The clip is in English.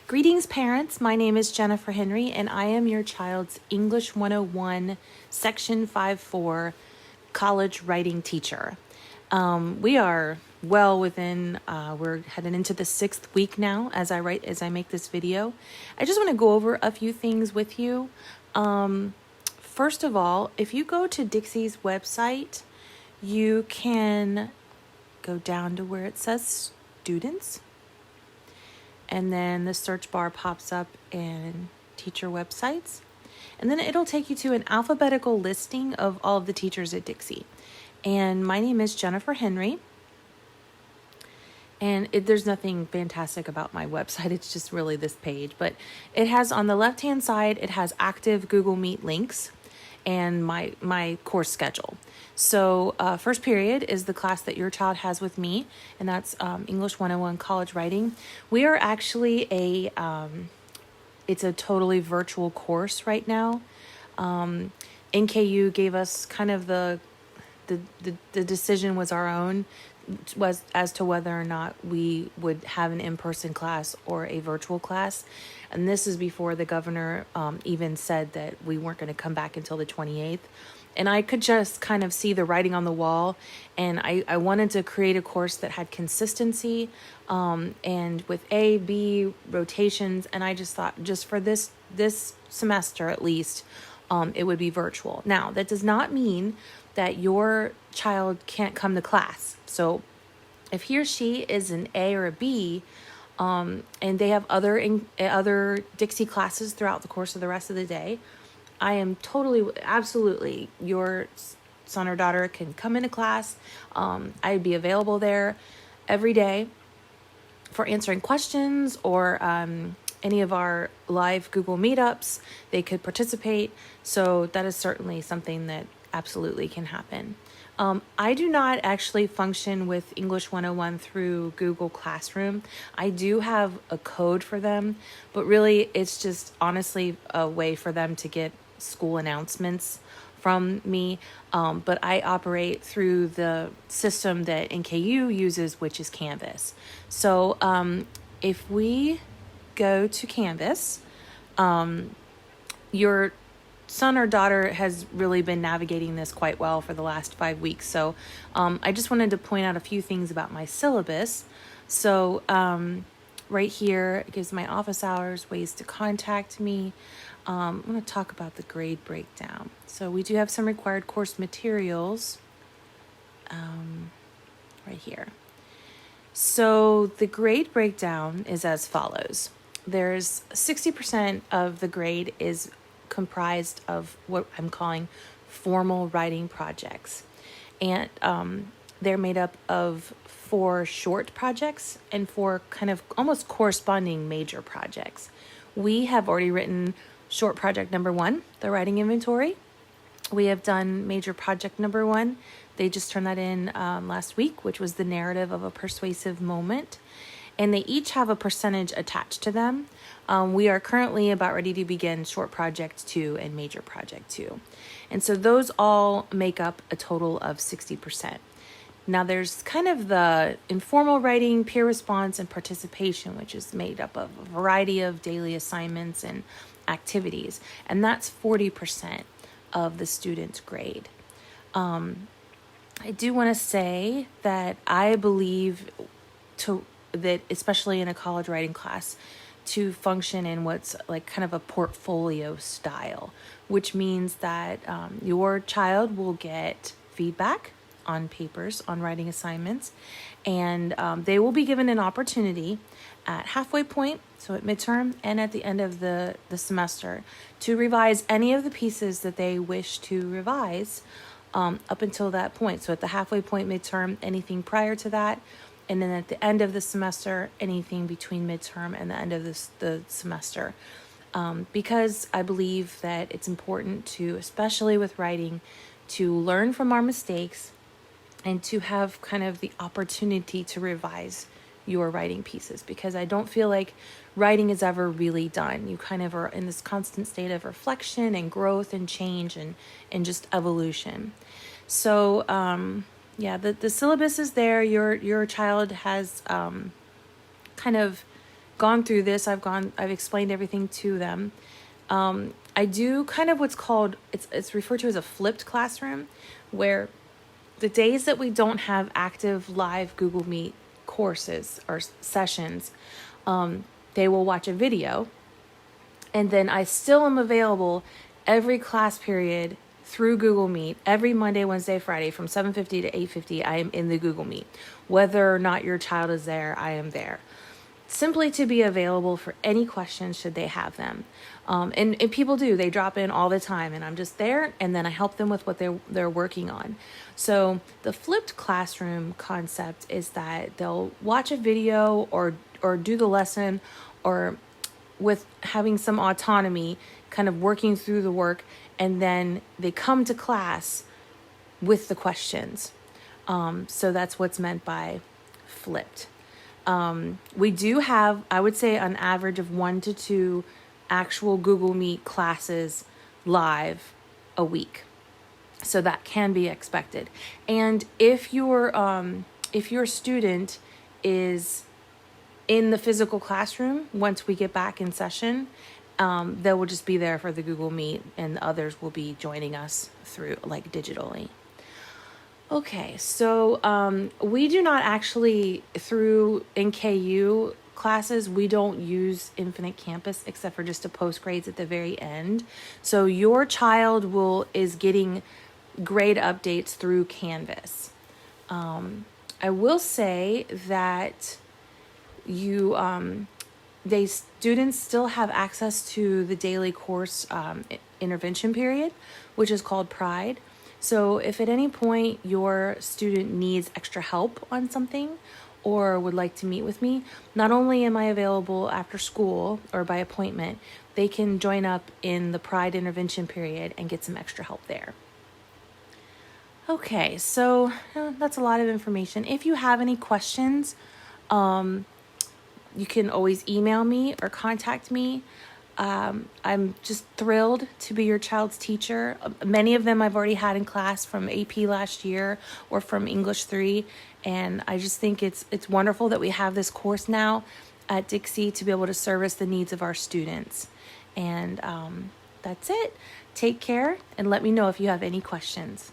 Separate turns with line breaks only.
Greetings, parents. My name is Jennifer Henry, and I am your child's English 101, Section 5-4 college writing teacher. We are well within, we're heading into the 6th week now as I make this video. I just want to go over a few things with you. First of all, if you go to Dixie's website, you can go down to where it says students. And then the search bar pops up in teacher websites. And then it'll take you to an alphabetical listing of all of the teachers at Dixie. And my name is Jennifer Henry. And there's nothing fantastic about my website. It's just really this page. But it has on the left-hand side, it has active Google Meet links and my course schedule. So first period is the class that your child has with me, and that's English 101 College Writing. We are actually it's a totally virtual course right now. NKU gave us kind of the decision was our own, was as to whether or not we would have an in-person class or a virtual class. And this is before the governor even said that we weren't going to come back until the 28th. And I could just kind of see the writing on the wall. And I wanted to create a course that had consistency and with A, B rotations. And I just thought just for this semester at least, it would be virtual. Now, that does not mean that your child can't come to class. So if he or she is an A or a B, and they have other Dixie classes throughout the course of the rest of the day, I am absolutely, your son or daughter can come into class. I'd be available there every day for answering questions or any of our live Google Meetups. They could participate. So that is certainly something that absolutely can happen. I do not actually function with English 101 through Google Classroom. I do have a code for them, but really it's just honestly a way for them to get school announcements from me. But I operate through the system that NKU uses, which is Canvas. So if we go to Canvas, your son or daughter has really been navigating this quite well for the last 5 weeks. So I just wanted to point out a few things about my syllabus. So right here, it gives my office hours, ways to contact me. I'm going to talk about the grade breakdown. So we do have some required course materials right here. So the grade breakdown is as follows. There's 60% of the grade is comprised of what I'm calling formal writing projects. And they're made up of 4 short projects and 4 kind of almost corresponding major projects. We have already written short project number 1, the writing inventory. We have done major project number 1. They just turned that in last week, which was the narrative of a persuasive moment. And they each have a percentage attached to them. We are currently about ready to begin short project 2 and major project 2. And so those all make up a total of 60%. Now there's kind of the informal writing, peer response, and participation, which is made up of a variety of daily assignments and activities. And that's 40% of the student's grade. I do want to say that I believe that especially in a college writing class, to function in what's like kind of a portfolio style, which means that your child will get feedback on papers, on writing assignments, and they will be given an opportunity at halfway point, so at midterm and at the end of the semester, to revise any of the pieces that they wish to revise up until that point. So at the halfway point, midterm, anything prior to that, and then at the end of the semester, anything between midterm and the end of the semester. Because I believe that it's important to, especially with writing, to learn from our mistakes and to have kind of the opportunity to revise your writing pieces, because I don't feel like writing is ever really done. You kind of are in this constant state of reflection and growth and change and just evolution. So, yeah, the syllabus is there. Your child has kind of gone through this. I've explained everything to them. I do kind of what's called, it's referred to as a flipped classroom, where the days that we don't have active live Google Meet courses or sessions, they will watch a video, and then I still am available every class period through Google Meet every Monday, Wednesday, Friday from 7:50 to 8:50. I am in the Google Meet. Whether or not your child is there, I am there. Simply to be available for any questions should they have them. And people do, they drop in all the time, and I'm just there, and then I help them with what they're working on. So the flipped classroom concept is that they'll watch a video or do the lesson, or with having some autonomy, kind of working through the work, and then they come to class with the questions. So that's what's meant by flipped. We do have, I would say, an average of 1 to 2 actual Google Meet classes live a week. So that can be expected. And if your student is in the physical classroom, once we get back in session, they will just be there for the Google Meet, and the others will be joining us through like digitally. Okay, so we do not actually, through NKU classes, we don't use Infinite Campus except for just to post grades at the very end. So your child is getting grade updates through Canvas. I will say that students still have access to the daily course intervention period, which is called Pride. So if at any point your student needs extra help on something or would like to meet with me, not only am I available after school or by appointment, they can join up in the Pride intervention period and get some extra help there. Okay, so that's a lot of information. If you have any questions, you can always email me or contact me. I'm just thrilled to be your child's teacher. Many of them I've already had in class from AP last year or from English 3. And I just think it's wonderful that we have this course now at Dixie to be able to service the needs of our students. And that's it. Take care, and let me know if you have any questions.